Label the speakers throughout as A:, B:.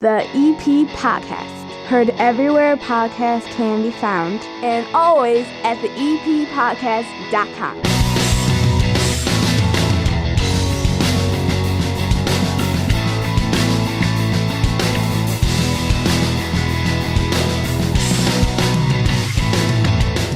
A: The EP Podcast. Heard everywhere podcasts can be found, and always at theeppodcast.com.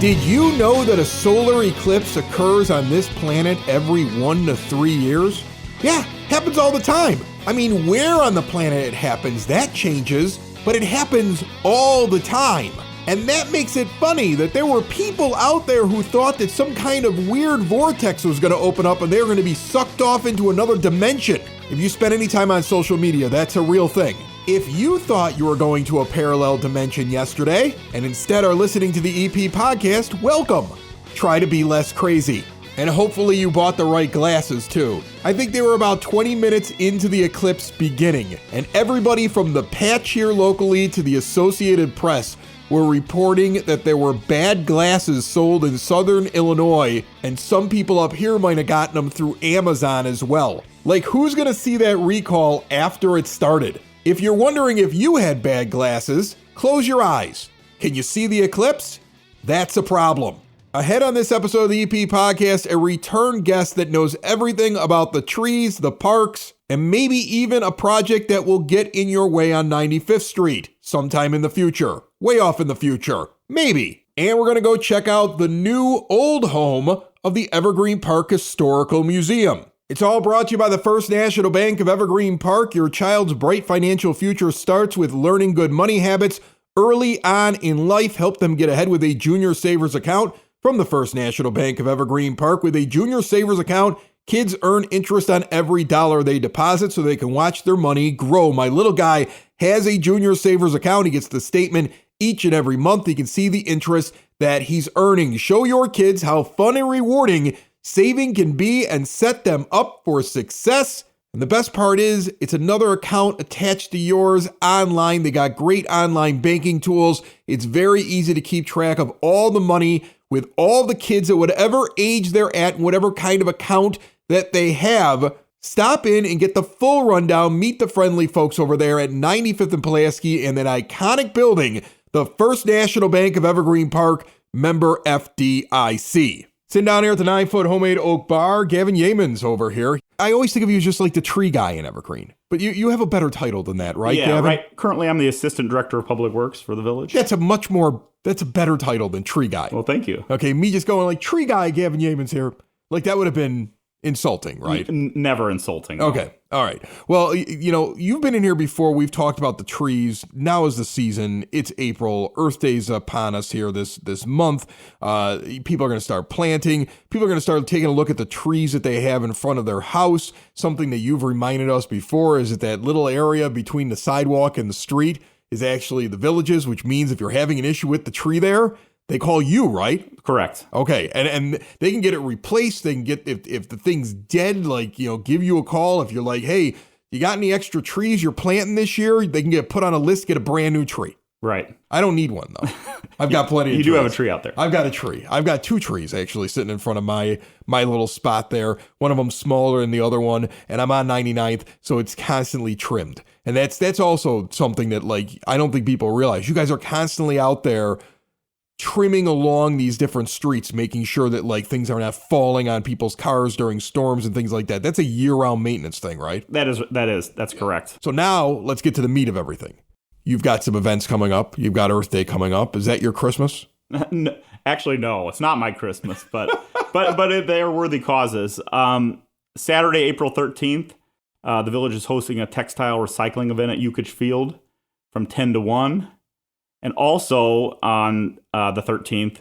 B: Did you know that a solar eclipse occurs on this planet every 1 to 3 years? Yeah, happens all the time. I mean, where on the planet it happens, that changes, but it happens all the time. And that makes it funny that there were people out there who thought that some kind of weird vortex was going to open up and they were going to be sucked off into another dimension. If you spend any time on social media, that's a real thing. If you thought you were going to a parallel dimension yesterday and instead are listening to the EP podcast, welcome. Try to be less crazy. And hopefully you bought the right glasses too. I think they were about 20 minutes into the eclipse beginning, and everybody from the Patch here locally to the Associated Press were reporting that there were bad glasses sold in southern Illinois, and some people up here might have gotten them through Amazon as well. Like, who's gonna see that recall after it started? If you're wondering if you had bad glasses, close your eyes. Can you see the eclipse? That's a problem. Ahead on this episode of the EP Podcast, a return guest that knows everything about the trees, the parks, and maybe even a project that will get in your way on 95th Street sometime in the future. Way off in the future. Maybe. And we're going to go check out the new old home of the Evergreen Park Historical Museum. It's all brought to you by the First National Bank of Evergreen Park. Your child's bright financial future starts with learning good money habits early on in life. Help them get ahead with a junior savers account from the First National Bank of Evergreen Park. With a junior savers account, kids earn interest on every dollar they deposit so they can watch their money grow. My little guy has a junior savers account. He gets the statement each and every month. He can see the interest that he's earning. Show your kids how fun and rewarding saving can be and set them up for success. And the best part is it's another account attached to yours online. They got great online banking tools. It's very easy to keep track of all the money with all the kids at whatever age they're at and whatever kind of account that they have. Stop in and get the full rundown. Meet the friendly folks over there at 95th and Pulaski in that iconic building, the First National Bank of Evergreen Park, member FDIC. Sitting down here at the 9-foot homemade oak bar, Gavin Yeaman's over here. I always think of you as just like the tree guy in Evergreen, but you have a better title than that, right,
C: yeah,
B: Gavin?
C: Right. Currently, I'm the Assistant Director of Public Works for the Village.
B: That's a better title than tree guy.
C: Well, thank you.
B: Okay, me just going like tree guy, Gavin Yeaman's here. Like that would have been insulting, right?
C: Never insulting. No.
B: Okay. All right. Well, you've been in here before. We've talked about the trees. Now is the season. It's April. Earth Day's upon us here this month. People are going to start planting. People are going to start taking a look at the trees that they have in front of their house. Something that you've reminded us before is that little area between the sidewalk and the street is actually the Villages, which means if you're having an issue with the tree there, they call you, right?
C: Correct.
B: Okay, and they can get it replaced. They can get, if the thing's dead, like, give you a call. If you're like, hey, you got any extra trees you're planting this year? They can get put on a list, get a brand new tree.
C: Right.
B: I don't need one, though. I've got plenty of trees.
C: You do have a tree out there.
B: I've got a tree. I've got 2 trees, actually, sitting in front of my little spot there. One of them smaller than the other one, and I'm on 99th, so it's constantly trimmed. And that's also something that, like, I don't think people realize. You guys are constantly out there trimming along these different streets, making sure that like things are not falling on people's cars during storms and things like that. That's a year-round maintenance thing, right?
C: That's correct.
B: So now let's get to the meat of everything. You've got some events coming up. You've got Earth Day coming up. Is that your Christmas?
C: No, actually, no, it's not my Christmas, but they are worthy causes. Saturday, April 13th, the Village is hosting a textile recycling event at Yukich Field from 10 to 1. And also on the 13th,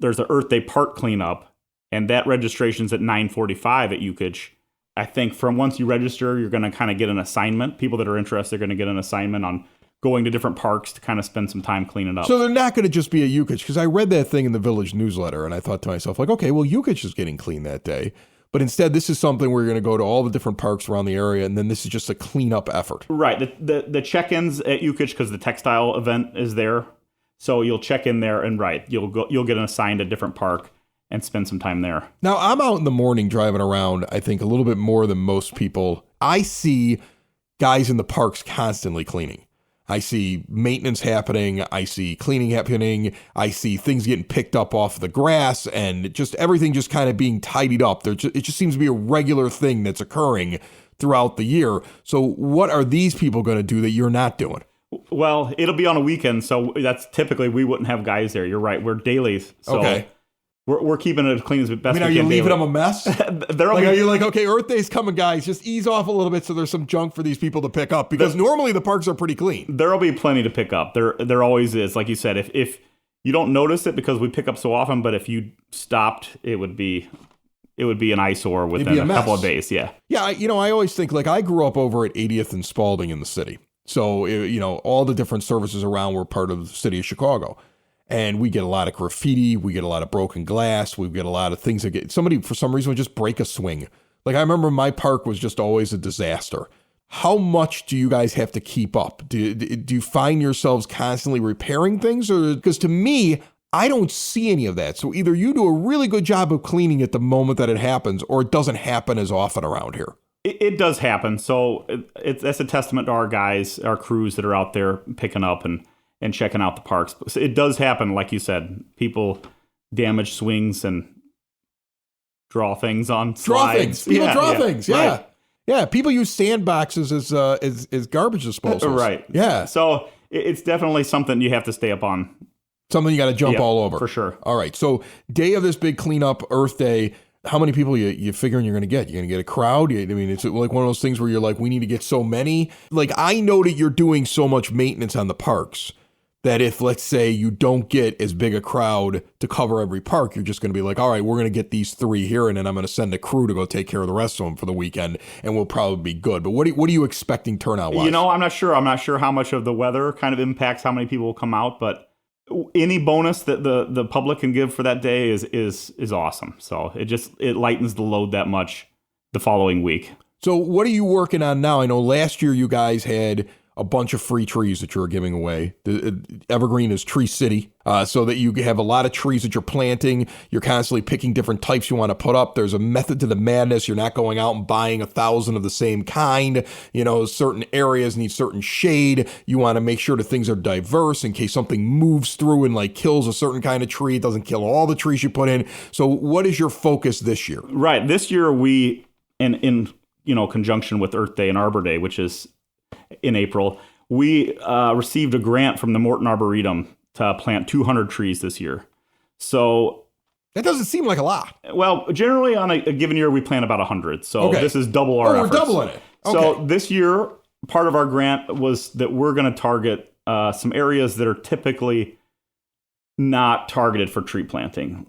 C: there's an Earth Day Park cleanup, and that registration's at 9:45 at Yukich. I think from once you register, you're going to kind of get an assignment. People that are interested are going to get an assignment on going to different parks to kind of spend some time cleaning up.
B: So they're not going to just be at Yukich, because I read that thing in the Village newsletter, and I thought to myself, like, okay, well, Yukich is getting clean that day. But instead, this is something where you're going to go to all the different parks around the area, and then this is just a cleanup effort.
C: Right. The check-ins at Yukich, because the textile event is there, so you'll check in there, and you'll get assigned a different park and spend some time there.
B: Now, I'm out in the morning driving around, I think, a little bit more than most people. I see guys in the parks constantly cleaning. I see maintenance happening. I see cleaning happening. I see things getting picked up off the grass and just everything just kind of being tidied up. It just seems to be a regular thing that's occurring throughout the year. So what are these people going to do that you're not doing?
C: Well, it'll be on a weekend, so that's typically we wouldn't have guys there. You're right. We're dailies. So
B: okay.
C: We're keeping it as clean as best we can.
B: Are you leaving them a mess?
C: Are
B: you like, okay, Earth Day's coming, guys, just ease off a little bit so there's some junk for these people to pick up? Because normally the parks are pretty clean.
C: There'll be plenty to pick up. There always is. Like you said, if you don't notice it because we pick up so often, but if you stopped, it would be an eyesore within a couple of days. Yeah.
B: Yeah. I always think, like, I grew up over at 80th and Spalding in the city. So, all the different services around were part of the city of Chicago. And we get a lot of graffiti. We get a lot of broken glass. We get a lot of things that somebody, for some reason, would just break a swing. Like, I remember my park was just always a disaster. How much do you guys have to keep up? Do you find yourselves constantly repairing things? Or because to me, I don't see any of that. So either you do a really good job of cleaning at the moment that it happens, or it doesn't happen as often around here.
C: It does happen. So that's a testament to our guys, our crews that are out there picking up and checking out the parks. So it does happen, like you said. People damage swings and draw things on slides.
B: People draw things. Yeah.
C: Right.
B: Yeah. People use sandboxes as garbage disposals.
C: Right.
B: Yeah.
C: So it's definitely something you have to stay up on.
B: Something you got to jump all over.
C: For sure.
B: All right. So day of this big cleanup, Earth Day, how many people you figuring you're going to get? You're going to get a crowd? It's like one of those things where you're like, we need to get so many. Like, I know that you're doing so much maintenance on the parks that if, let's say, you don't get as big a crowd to cover every park, you're just going to be like, all right, we're going to get these 3 here, and then I'm going to send a crew to go take care of the rest of them for the weekend, and we'll probably be good. But what are you expecting turnout-wise?
C: I'm not sure. I'm not sure how much of the weather kind of impacts how many people will come out, but any bonus that the public can give for that day is awesome. So it lightens the load that much the following week.
B: So what are you working on now? I know last year you guys had a bunch of free trees that you were giving away. Evergreen is Tree City, so that you have a lot of trees that you're planting. You're constantly picking different types you want to put up. There's a method to the madness. You're not going out and buying 1,000 of the same kind. Certain areas need certain shade. You want to make sure that things are diverse in case something moves through and like kills a certain kind of tree. It doesn't kill all the trees you put in. So what is your focus this year?
C: Right. This year we, in conjunction with Earth Day and Arbor Day, which is in April, we received a grant from the Morton Arboretum to plant 200 trees this year. So
B: that doesn't seem like a lot.
C: Well, generally on a given year, we plant about 100. So This is double our efforts.
B: We're doubling it. Okay.
C: So this year, part of our grant was that we're going to target some areas that are typically not targeted for tree planting,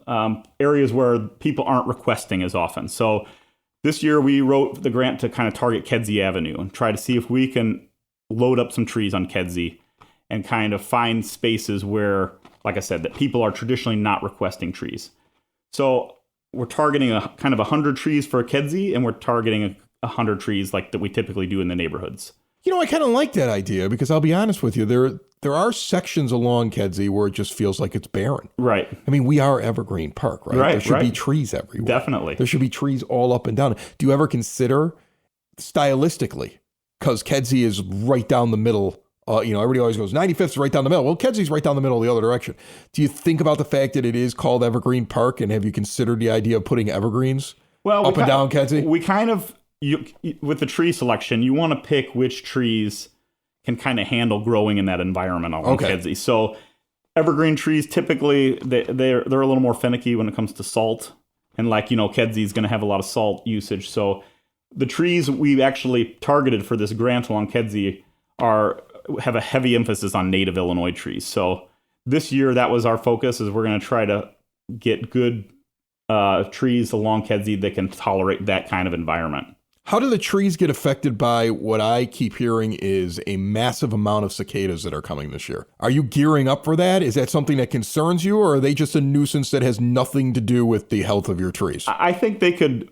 C: areas where people aren't requesting as often. So this year, we wrote the grant to kind of target Kedzie Avenue and try to see if we can load up some trees on Kedzie and kind of find spaces where, like I said, that people are traditionally not requesting trees. So we're targeting a kind of 100 trees for Kedzie, and we're targeting 100 trees like that we typically do in the neighborhoods.
B: I kind of like that idea because I'll be honest with you, there are sections along Kedzie where it just feels like it's barren.
C: Right.
B: I mean, we are Evergreen Park, right? There should be trees everywhere.
C: Definitely.
B: There should be trees all up and down. Do you ever consider stylistically, because Kedzie is right down the middle, everybody always goes, 95th is right down the middle. Well, Kedzie's right down the middle the other direction. Do you think about the fact that it is called Evergreen Park, and have you considered the idea of putting evergreens up and down Kedzie?
C: We kind of, with the tree selection, you want to pick which trees can kind of handle growing in that environment along Kedzie. So evergreen trees, typically, they're a little more finicky when it comes to salt. And Kedzie is going to have a lot of salt usage. So the trees we've actually targeted for this grant along Kedzie have a heavy emphasis on native Illinois trees. So this year, that was our focus, is we're going to try to get good trees along Kedzie that can tolerate that kind of environment.
B: How do the trees get affected by what I keep hearing is a massive amount of cicadas that are coming this year? Are you gearing up for that? Is that something that concerns you, or are they just a nuisance that has nothing to do with the health of your trees?
C: I think they could,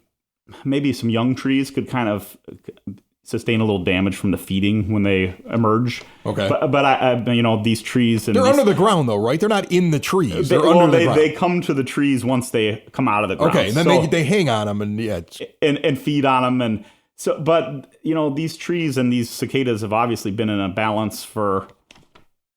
C: maybe some young trees could kind of sustain a little damage from the feeding when they emerge.
B: Okay.
C: But these trees...
B: They're under the ground, though, right? They're not in the trees. They're under the ground.
C: They come to the trees once they come out of the ground.
B: Okay, and then they hang on them and
C: and feed on them. And But these trees and these cicadas have obviously been in a balance for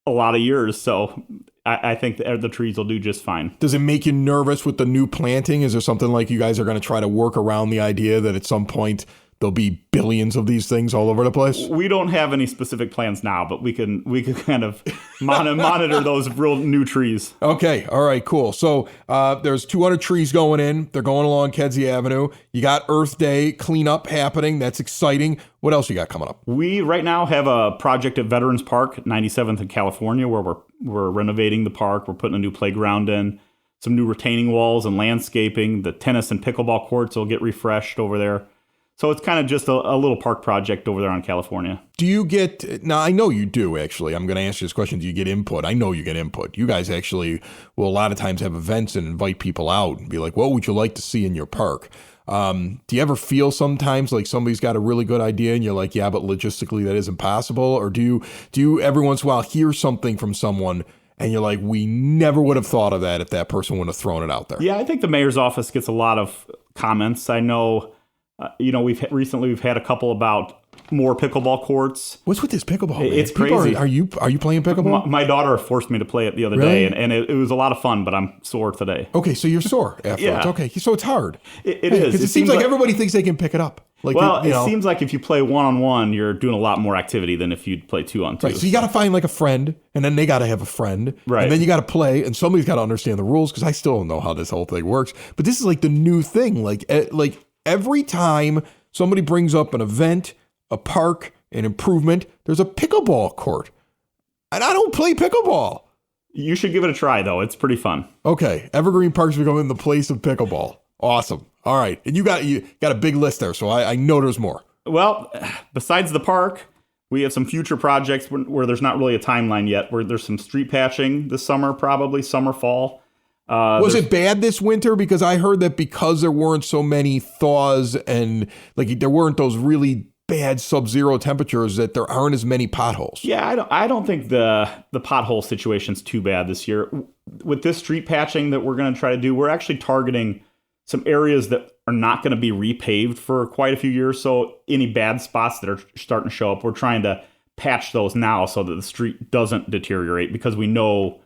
C: a lot of years. So I think the trees will do just fine.
B: Does it make you nervous with the new planting? Is there something like you guys are going to try to work around the idea that at some point there'll be billions of these things all over the place?
C: We don't have any specific plans now, but we can kind of monitor those real new trees.
B: Okay. All right, cool. So there's 200 trees going in. They're going along Kedzie Avenue. You got Earth Day cleanup happening. That's exciting. What else you got coming up?
C: We right now have a project at Veterans Park, 97th in California, where we're renovating the park. We're putting a new playground in, some new retaining walls and landscaping. The tennis and pickleball courts will get refreshed over there. So it's kind of just a little park project over there on California.
B: Do you get, now I know you do actually, I'm going to ask you this question, do you get input? I know you get input. You guys actually will a lot of times have events and invite people out and be like, what would you like to see in your park? Do you ever feel sometimes like somebody's got a really good idea and you're like, yeah, but logistically that isn't possible? Or do you every once in a while hear something from someone and you're like, we never would have thought of that if that person wouldn't have thrown it out there?
C: Yeah, I think the mayor's office gets a lot of comments. I know, we've had a couple about more pickleball courts.
B: What's with this pickleball? Man?
C: It's crazy.
B: Are you playing pickleball?
C: My daughter forced me to play it the other day, and it was a lot of fun, but I'm sore today.
B: Okay, so you're sore afterwards.
C: Yeah.
B: Okay, so it's hard.
C: It is.
B: Because it seems like everybody thinks they can pick it up. Like,
C: it seems like if you play one-on-one, you're doing a lot more activity than if you play two-on-two.
B: Right, so you got to find like a friend, and then they got to have a friend.
C: Right.
B: And then you got to play, and somebody's got to understand the rules, because I still don't know how this whole thing works. But this is like the new thing. Like every time somebody brings up an event, a park, an improvement, there's a pickleball court. And I don't play pickleball.
C: You should give it a try, though. It's pretty fun.
B: Okay. Evergreen Park's becoming the place of pickleball. Awesome. All right. And you got a big list there, so I know there's more.
C: Well, besides the park, we have some future projects where there's not really a timeline yet, where there's some street patching this summer, probably summer, fall.
B: Was it bad this winter? Because I heard that because there weren't so many thaws and like there weren't those really bad sub-zero temperatures that there aren't as many potholes.
C: Yeah, I don't think the pothole situation's too bad this year. With this street patching that we're going to try to do, we're actually targeting some areas that are not going to be repaved for quite a few years. So any bad spots that are starting to show up, we're trying to patch those now so that the street doesn't deteriorate, because we know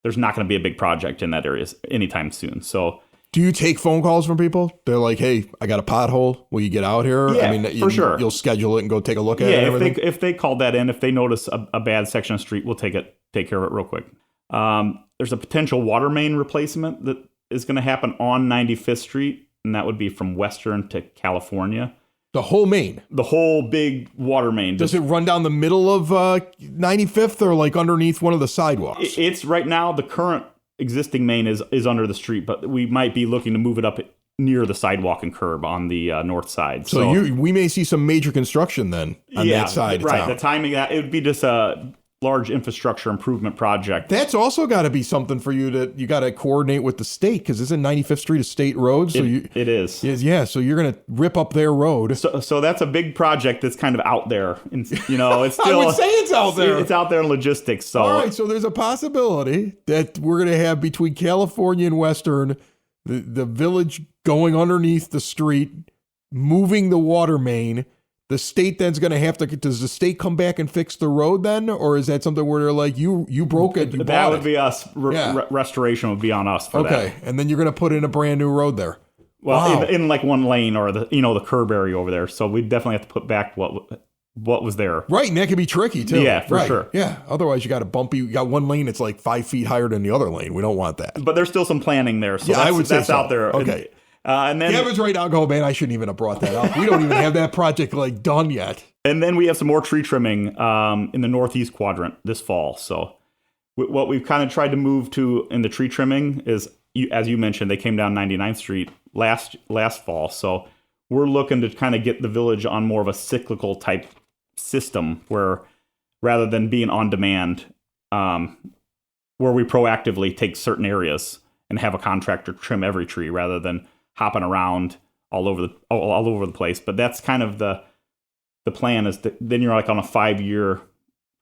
C: there's not going to be a big project in that area anytime soon. So,
B: do you take phone calls from people? They're like, "Hey, I got a pothole. Will you get out here?"
C: Yeah,
B: I mean,
C: for sure.
B: You'll schedule it and go take a look at it.
C: Yeah, if they called that in, if they notice a bad section of street, we'll take care of it real quick. There's a potential water main replacement that is going to happen on 95th Street, and that would be from Western to California.
B: The whole main?
C: The whole big water main.
B: Does it run down the middle of 95th or like underneath one of the sidewalks?
C: It's right now, the current existing main is under the street, but we might be looking to move it up near the sidewalk and curb on the north side.
B: So we may see some major construction then on that side.
C: Right.
B: Town.
C: The timing, that it would be just a large infrastructure improvement project.
B: That's also got to be something for you got to coordinate with the state, because isn't 95th Street a state road? So
C: it is.
B: Yeah. So you're going to rip up their road.
C: So that's a big project that's kind of out there. And, it's still,
B: I would say it's out there.
C: It's out there in logistics. So.
B: All right. So there's a possibility that we're going to have between California and Western, the village going underneath the street, moving the water main. The state then's going to have to. Does the state come back and fix the road then, or is that something where they're like, you broke it?
C: That would be us. Restoration would be on us for that.
B: Okay, and then you're going to put in a brand new road there.
C: Well, in like one lane or the curb area over there. So we definitely have to put back what was there.
B: Right, and that can be tricky too.
C: Yeah, for sure.
B: Yeah, otherwise you got a bumpy. You got one lane that's like 5 feet higher than the other lane. We don't want that.
C: But there's still some planning there. So
B: I would say
C: that's
B: so.
C: out there.
B: Okay.
C: And then
B: Gavin's right now going, man, I shouldn't even have brought that up. We don't even have that project like done yet.
C: And then we have some more tree trimming in the northeast quadrant this fall. So what we've kind of tried to move to in the tree trimming is, as you mentioned, they came down 99th Street last fall. So we're looking to kind of get the village on more of a cyclical type system, where rather than being on demand, where we proactively take certain areas and have a contractor trim every tree rather than hopping around all over the place. But that's kind of the plan, is that then you're like on a 5-year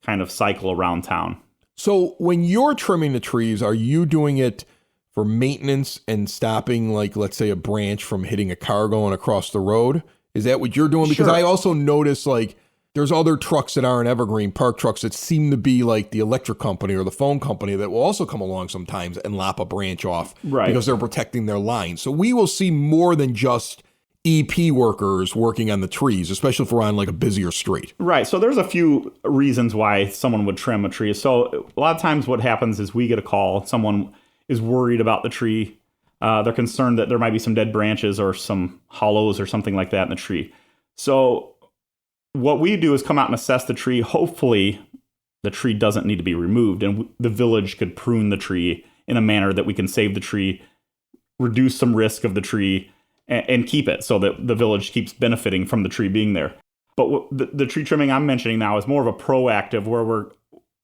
C: kind of cycle around town.
B: So when you're trimming the trees, are you doing it for maintenance and stopping, like, let's say, a branch from hitting a car going across the road? Is that what you're doing? Because
C: Sure.
B: I also notice like there's other trucks that aren't Evergreen Park trucks that seem to be like the electric company or the phone company that will also come along sometimes and lop a branch off because they're protecting their line. So we will see more than just EP workers working on the trees, especially if we're on like a busier street.
C: Right. So there's a few reasons why someone would trim a tree. So a lot of times what happens is we get a call. Someone is worried about the tree. They're concerned that there might be some dead branches or some hollows or something like that in the tree. So what we do is come out and assess the tree. Hopefully the tree doesn't need to be removed, and the village could prune the tree in a manner that we can save the tree, reduce some risk of the tree, and keep it so that the village keeps benefiting from the tree being there. But the tree trimming I'm mentioning now is more of a proactive, where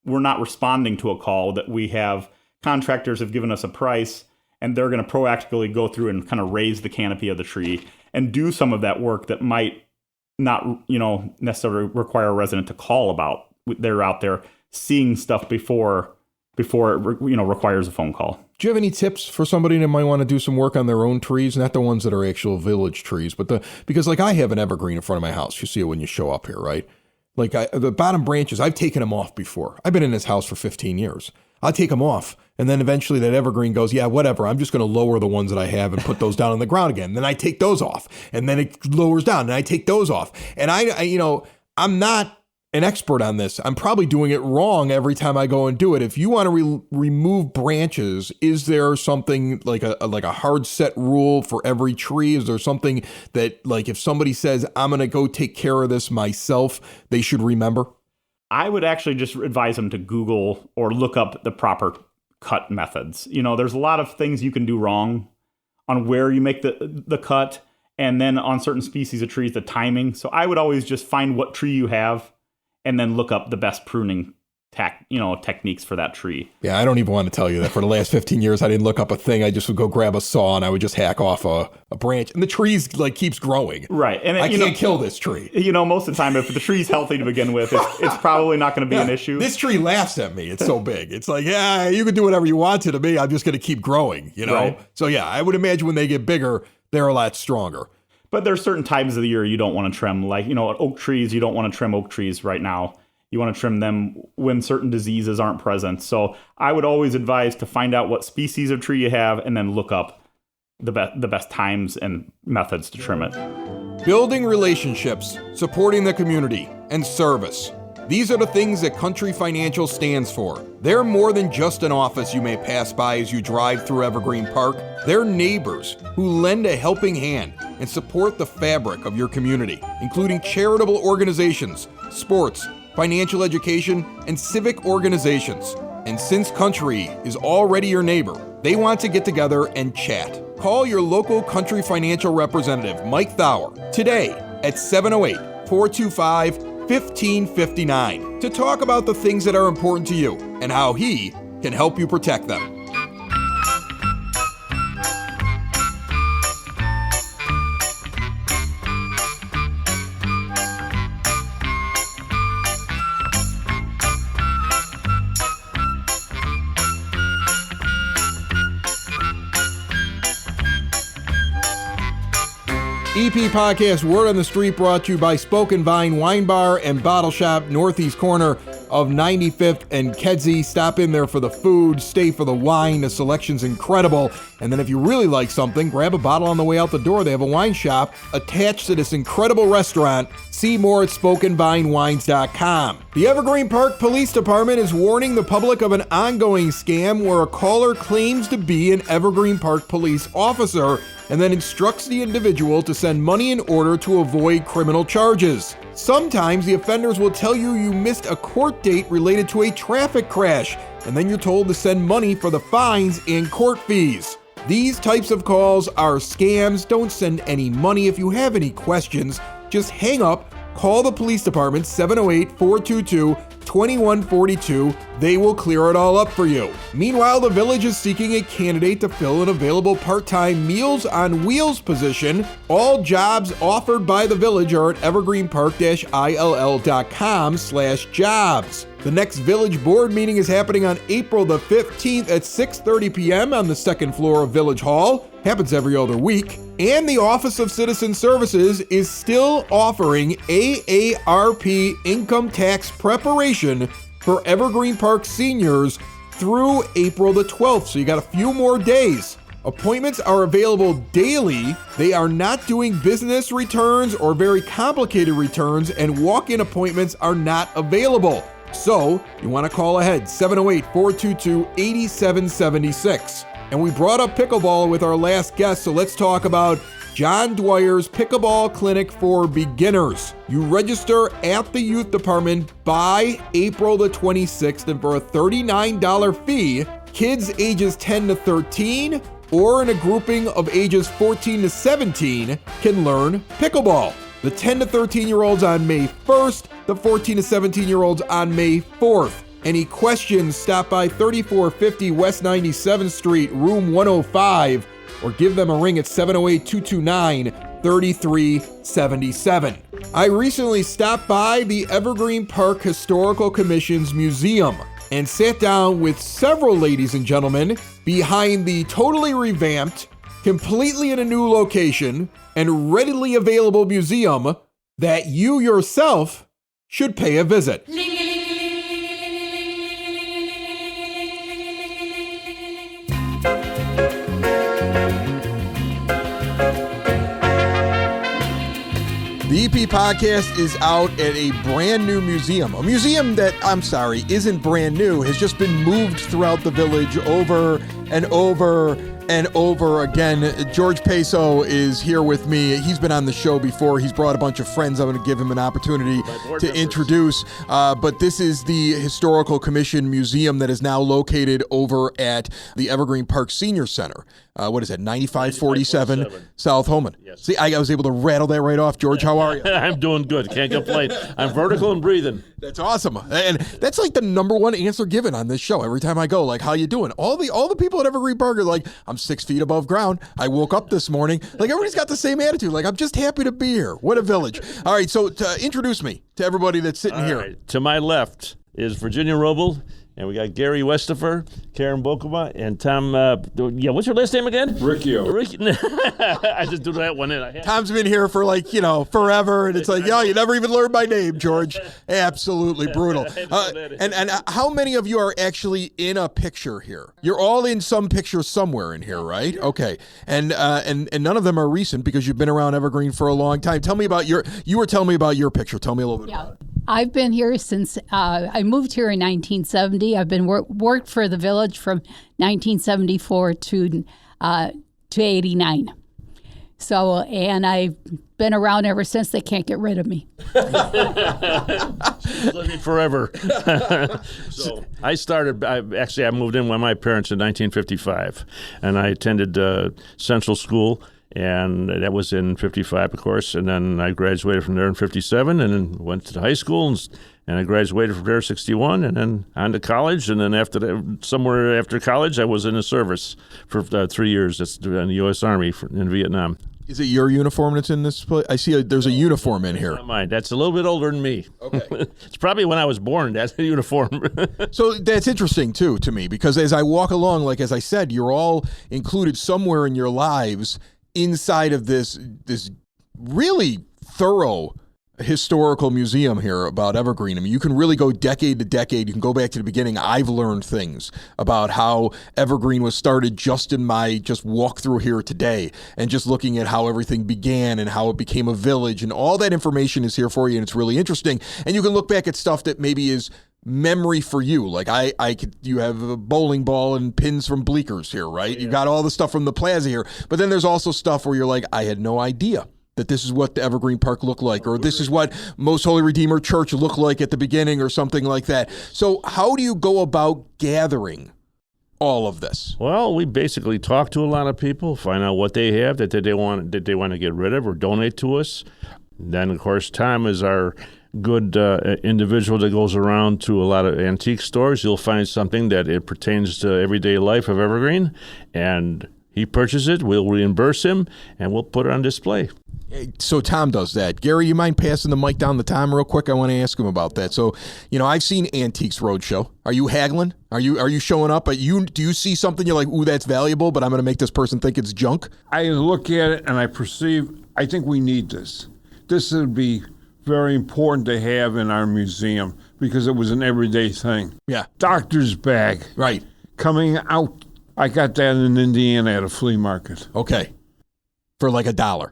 C: we're not responding to a call, that we have contractors have given us a price, and they're going to proactively go through and kind of raise the canopy of the tree and do some of that work that might not, necessarily require a resident to call about. They're out there seeing stuff before it requires a phone call.
B: Do you have any tips for somebody that might want to do some work on their own trees? Not the ones that are actual village trees, but because like I have an evergreen in front of my house. You see it when you show up here, right? Like the bottom branches, I've taken them off before. I've been in this house for 15 years. I'll take them off. And then eventually that evergreen goes, yeah, whatever. I'm just going to lower the ones that I have and put those down on the ground again. Then I take those off. And then it lowers down and I take those off. And I'm not an expert on this. I'm probably doing it wrong every time I go and do it. If you want to remove branches, is there something like a hard set rule for every tree? Is there something that, like, if somebody says, I'm going to go take care of this myself, they should remember?
C: I would actually just advise them to Google or look up the proper cut methods. There's a lot of things you can do wrong on where you make the cut, and then on certain species of trees, the timing. So I would always just find what tree you have and then look up the best pruning techniques for that tree.
B: Yeah, I don't even want to tell you that. For the last 15 years, I didn't look up a thing. I just would go grab a saw and I would just hack off a branch. And the tree like keeps growing.
C: Right. And
B: I can't kill this tree.
C: Most of the time, if the tree's healthy to begin with, it's probably not going to be an issue.
B: This tree laughs at me. It's so big. It's like, yeah, you can do whatever you want to me. I'm just going to keep growing,
C: Right.
B: So yeah, I would imagine when they get bigger, they're a lot stronger.
C: But there's certain times of the year you don't want to trim. Like, oak trees, you don't want to trim oak trees right now. You want to trim them when certain diseases aren't present. So I would always advise to find out what species of tree you have and then look up the best times and methods to trim it.
B: Building relationships, supporting the community, and service. These are the things that Country Financial stands for. They're more than just an office you may pass by as you drive through Evergreen Park. They're neighbors who lend a helping hand and support the fabric of your community, including charitable organizations, sports, financial education, and civic organizations. And since Country is already your neighbor, they want to get together and chat. Call your local Country Financial representative, Mike Thauer, today at 708-425-1559 to talk about the things that are important to you and how he can help you protect them. EP Podcast Word on the Street brought to you by Spoken Vine Wine Bar and Bottle Shop, northeast corner of 95th and Kedzie. Stop in there for the food, stay for the wine. The selection's incredible. And then if you really like something, grab a bottle on the way out the door. They have a wine shop attached to this incredible restaurant. See more at SpokenVineWines.com. The Evergreen Park Police Department is warning the public of an ongoing scam where a caller claims to be an Evergreen Park police officer and then instructs the individual to send money in order to avoid criminal charges. Sometimes the offenders will tell you you missed a court date related to a traffic crash, and then you're told to send money for the fines and court fees. These types of calls are scams. Don't send any money. If you have any questions, just hang up, call the police department, 708-422-2142. They will clear it all up for you. Meanwhile, the Village is seeking a candidate to fill an available part-time Meals on Wheels position. All jobs offered by the Village are at evergreenpark-ill.com/jobs. The next Village Board meeting is happening on April the 15th at 6:30 p.m. on the second floor of Village Hall. Happens every other week. And the Office of Citizen Services is still offering AARP income tax preparation for Evergreen Park seniors through April the 12th. So you got a few more days. Appointments are available daily. They are not doing business returns or very complicated returns, and walk-in appointments are not available. So you want to call ahead, 708-422-8776. And we brought up pickleball with our last guest, so let's talk about John Dwyer's Pickleball Clinic for Beginners. You register at the youth department by April the 26th, and for a $39 fee, kids ages 10 to 13 or in a grouping of ages 14 to 17 can learn pickleball. The 10 to 13-year-olds on May 1st, the 14 to 17-year-olds on May 4th. Any questions, stop by 3450 West 97th Street, room 105, or give them a ring at 708-229-3377. I recently stopped by the Evergreen Park Historical Commission's museum and sat down with several ladies and gentlemen behind the totally revamped, completely in a new location, and readily available museum that you yourself should pay a visit. The EP Podcast is out at a brand new museum. A museum that, isn't brand new, has just been moved throughout the village over and over and over again. George Peso is here with me. He's been on the show before. He's brought a bunch of friends. I'm going to give him an opportunity to introduce. But this is the Historical Commission Museum that is now located over at the Evergreen Park Senior Center. What is that, 9547 South Holman?
D: Yes.
B: See, I was able to rattle that right off. George, how are you?
D: I'm doing good. Can't complain. I'm vertical and breathing.
B: That's awesome. And that's like the number one answer given on this show. Every time I go, like, how you doing? All the people at Evergreen Park are like, I'm 6 feet above ground. I woke up this morning. Like, everybody's got the same attitude. Like, I'm just happy to be here. What a village. All right, so introduce me to everybody that's sitting here.
D: Right. To my left is Virginia Roble, and we got Gary Westifer, Karen Bokuma, and Tom, what's your last name again?
E: Riccio.
D: I just do that one in.
B: Tom's been here for forever, and it's like, you never even learned my name, George. Absolutely brutal. And how many of you are actually in a picture here? You're all in some picture somewhere in here, right? Okay. And none of them are recent because you've been around Evergreen for a long time. Tell me about you were telling me about your picture. Tell me a little bit about it.
F: I've been here since I moved here in 1970. I've been worked for the village from 1974 to 89. So, and I've been around ever since. They can't get rid of me.
D: She's living forever. So I moved in with my parents in 1955, and I attended Central School. And that was in 55, of course. And then I graduated from there in 57 and then went to high school. And I graduated from there in 61 and then on to college. And then somewhere after college, I was in the service for 3 years. That's in the U.S. Army in Vietnam.
B: Is it your uniform that's in this place? I see there's a uniform in here.
D: Not mine. That's a little bit older than me.
B: Okay.
D: It's probably when I was born, that's the uniform.
B: So that's interesting, too, to me, because as I walk along, like as I said, you're all included somewhere in your lives inside of this really thorough historical museum here about Evergreen. I mean, you can really go decade to decade. You can go back to the beginning. I've learned things about how Evergreen was started just in my walk through here today, and just looking at how everything began and how it became a village, and all that information is here for you, and it's really interesting. And you can look back at stuff that maybe is memory for you. Like you have a bowling ball and pins from Bleeckers here, right? Yeah. You got all the stuff from the plaza here, but then there's also stuff where you're like, I had no idea that this is what the Evergreen Park looked like, or this is what Most Holy Redeemer Church looked like at the beginning, or something like that. So how do you go about gathering all of this?
D: Well, we basically talk to a lot of people, find out what they have that they want to get rid of or donate to us. Then, of course, Tom is our good individual that goes around to a lot of antique stores. You'll find something that it pertains to everyday life of Evergreen, and he purchases it. We'll reimburse him, and we'll put it on display.
B: So Tom does that. Gary, you mind passing the mic down to Tom real quick? I want to ask him about that. So, I've seen Antiques Roadshow. Are you haggling? Are you showing up? Do you see something you're like, ooh, that's valuable, but I'm going to make this person think it's junk?
E: I look at it and I think we need this. This would be very important to have in our museum because it was an everyday thing.
B: Yeah.
E: Doctor's bag.
B: Right.
E: Coming out. I got that in Indiana at a flea market.
B: Okay. For like $1.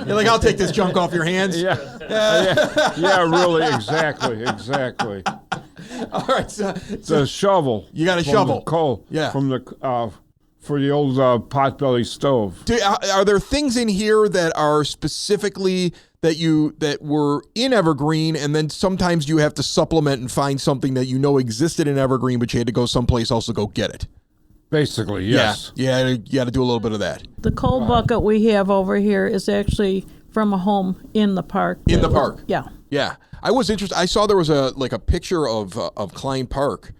B: You're like, I'll take this junk off your hands.
E: Yeah, really, exactly.
B: All right,
E: the shovel.
B: You got a shovel.
E: The coal.
B: Yeah.
E: From the for the old potbelly stove.
B: Are there things in here that are specifically that were in Evergreen, and then sometimes you have to supplement and find something that existed in Evergreen, but you had to go someplace else to go get it?
E: Basically, yes.
B: Yeah, you got to do a little bit of that.
G: The coal bucket we have over here is actually from a home in the park.
B: In the park?
G: Yeah.
B: Yeah. I was interested. I saw there was a picture of Klein Park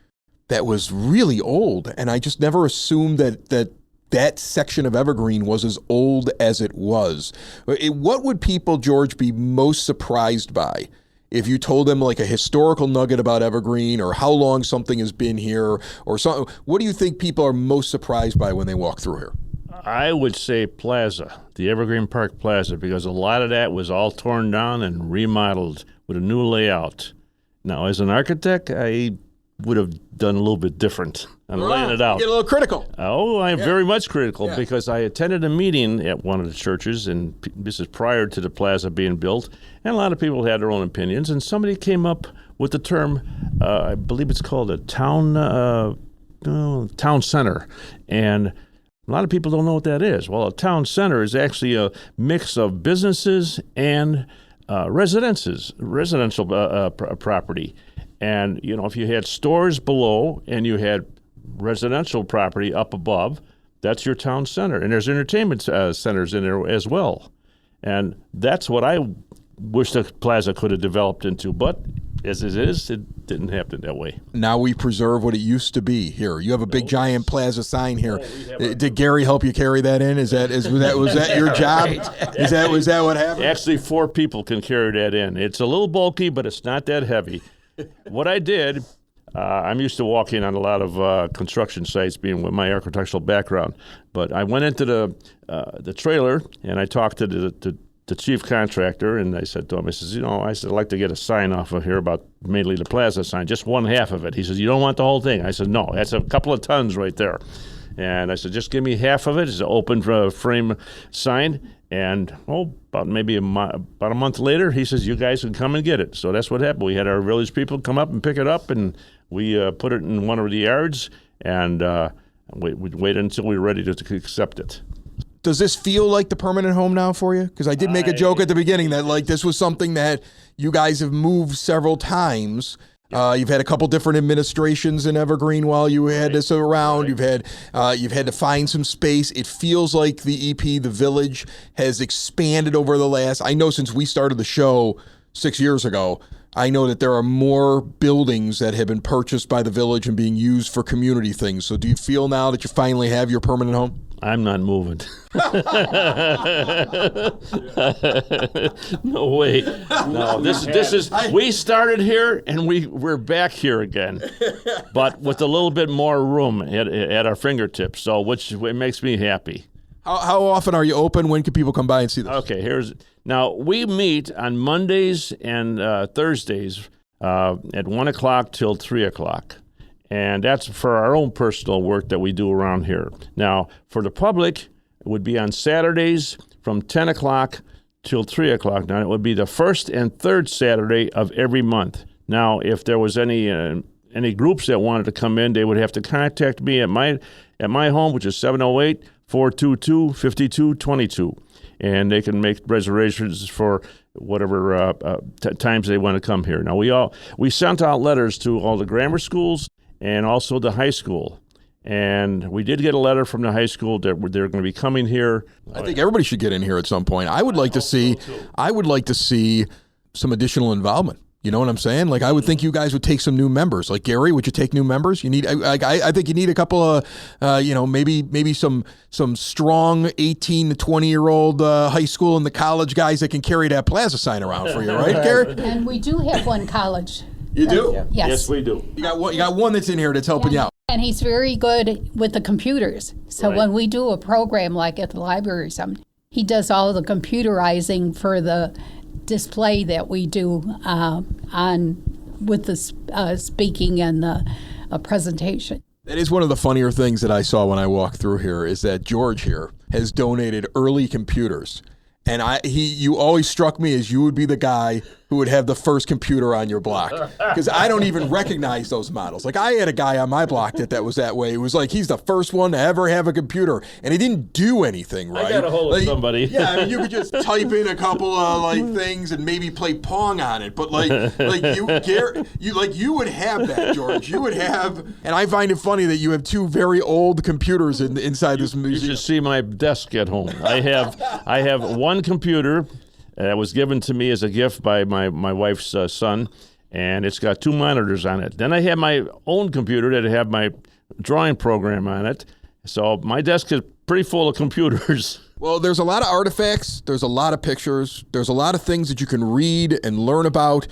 B: that was really old, and I just never assumed that section of Evergreen was as old as it was. What would people, George, be most surprised by if you told them like a historical nugget about Evergreen or how long something has been here or something? What do you think people are most surprised by when they walk through here?
D: I would say Plaza, the Evergreen Park Plaza, because a lot of that was all torn down and remodeled with a new layout. Now, as an architect, I would have done a little bit different on laying it out.
B: Get a little critical.
D: Oh, I'm very much critical because I attended a meeting at one of the churches, and this is prior to the plaza being built, and a lot of people had their own opinions, and somebody came up with the term, I believe it's called a town center, and a lot of people don't know what that is. Well, a town center is actually a mix of businesses and residential property. And, if you had stores below and you had residential property up above, that's your town center. And there's entertainment centers in there as well. And that's what I wish the plaza could have developed into. But as it is, it didn't happen that way.
B: Now we preserve what it used to be here. You have a big giant plaza sign here. Did Gary help you carry that in? Was that your job? Was that what happened?
D: Actually, 4 people can carry that in. It's a little bulky, but it's not that heavy. What I did, I'm used to walking on a lot of construction sites, being with my architectural background. But I went into the trailer and I talked to the chief contractor, and I said to him, I'd like to get a sign off of here about mainly the plaza sign, just one half of it. He says, you don't want the whole thing? I said, no, that's a couple of tons right there. And I said, just give me half of it. It's an open frame sign. And about a month later, he says, you guys can come and get it. So that's what happened. We had our village people come up and pick it up, and we put it in one of the yards, and we waited until we were ready to accept it.
B: Does this feel like the permanent home now for you? Because I did make a joke at the beginning that this was something that you guys have moved several times. You've had a couple different administrations in Evergreen while you had this around. Right. You've had to find some space. It feels like the EP, the Village, has expanded over the last. I know since we started the show 6 years ago, I know that there are more buildings that have been purchased by the Village and being used for community things. So do you feel now that you finally have your permanent home?
D: I'm not moving. No way. No, this is. We started here and we're back here again, but with a little bit more room at our fingertips. So which makes me happy.
B: How often are you open? When can people come by and see this?
D: Okay, now we meet on Mondays and Thursdays at 1:00 till 3:00. And that's for our own personal work that we do around here. Now, for the public, it would be on Saturdays from 10 o'clock till 3 o'clock. Now, it would be the first and third Saturday of every month. Now, if there was any groups that wanted to come in, they would have to contact me at my home, which is 708-422-5222. And they can make reservations for whatever times they want to come here. Now, we sent out letters to all the grammar schools and also the high school. And we did get a letter from the high school that they're going to be coming here.
B: I think everybody should get in here at some point. I would like to see some additional involvement. You know what I'm saying? Like, I would think you guys would take some new members. Like, Gary, would you take new members? You need, I think you need a couple of, maybe some strong 18 to 20-year-old high school and the college guys that can carry that plaza sign around for you, right, Gary?
F: And we do have one college.
B: You do?
F: Yes.
D: Yes, we do.
B: You got one that's in here that's helping you out.
F: And he's very good with the computers. So when we do a program like at the library or something, he does all the computerizing for the display that we do with the speaking and the presentation.
B: That is one of the funnier things that I saw when I walked through here is that George here has donated early computers. And you always struck me as you would be the guy who would have the first computer on your block. Because I don't even recognize those models. Like, I had a guy on my block that was that way. It was like he's the first one to ever have a computer. And he didn't do anything, right?
D: I got a hold of somebody.
B: Yeah, I mean, you could just type in a couple of things and maybe play Pong on it. But you would have that, George. You would have, and I find it funny that you have two very old computers inside this museum.
D: You should see my desk at home. I have one computer that was given to me as a gift by my wife's son, and it's got two monitors on it. Then I have my own computer that I have my drawing program on it. So my desk is pretty full of computers.
B: Well, there's a lot of artifacts. There's a lot of pictures. There's a lot of things that you can read and learn about.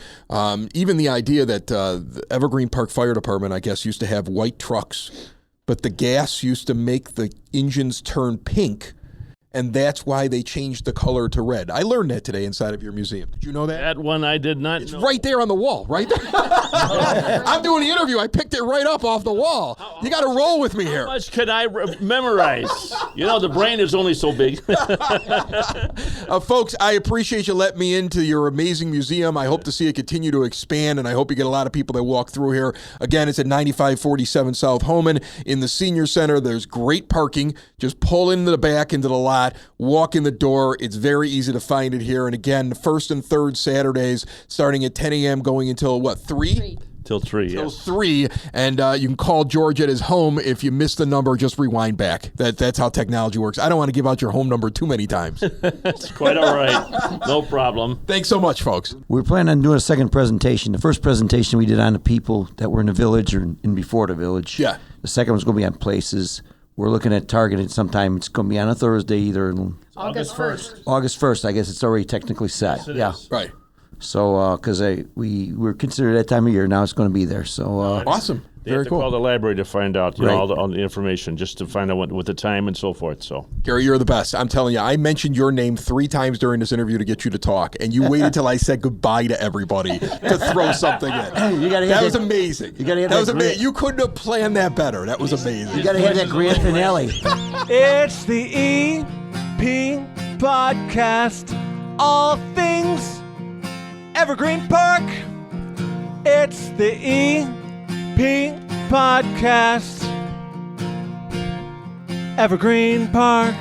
B: Even the idea that the Evergreen Park Fire Department, I guess, used to have white trucks, but the gas used to make the engines turn pink. And that's why they changed the color to red. I learned that today inside of your museum. Did you know that?
D: That one I did not know.
B: It's right there on the wall, right there. I'm doing the interview. I picked it right up off the wall. You got to roll with me here.
D: How much could I memorize? The brain is only so big.
B: Folks, I appreciate you letting me into your amazing museum. I hope to see it continue to expand, and I hope you get a lot of people that walk through here. Again, it's at 9547 South Homan in the Senior Center. There's great parking. Just pull into the back into the lot. Walk in the door. It's very easy to find it here. And again, first and third Saturdays starting at 10 a.m. going until 3?
D: Till 3,
B: Till
D: yes.
B: 3. And you can call George at his home. If you missed the number, just rewind back. That's how technology works. I don't want to give out your home number too many times.
D: It's quite all right. No problem.
B: Thanks so much, folks.
H: We're planning on doing a second presentation. The first presentation we did on the people that were in the village or in before the village.
B: Yeah.
H: The second one's going to be on places. We're looking at targeting sometime. It's going to be on a Thursday, either
F: August 1st.
H: August 1st. I guess it's already technically set.
D: Yes, it is.
B: Right.
H: So, because we were considered that time of year, now it's going to be there. So
B: Awesome.
D: They
B: Very
D: have to
B: cool.
D: call the library to find out,
H: Right.
D: all the information, just to find out what the time and so forth. So,
B: Gary, you're the best. I'm telling you, I mentioned your name 3 times during this interview to get you to talk, and you waited till I said goodbye to everybody to throw something in.
H: You gotta have
B: that
H: that-
B: was amazing.
H: you gotta have
B: that
H: that
B: was amazing.
H: great-
B: You couldn't have planned that better. That was amazing.
H: you got to have that grand finale.
I: It's the EP Podcast. All things Evergreen Park. It's the EP Podcast. Evergreen Park.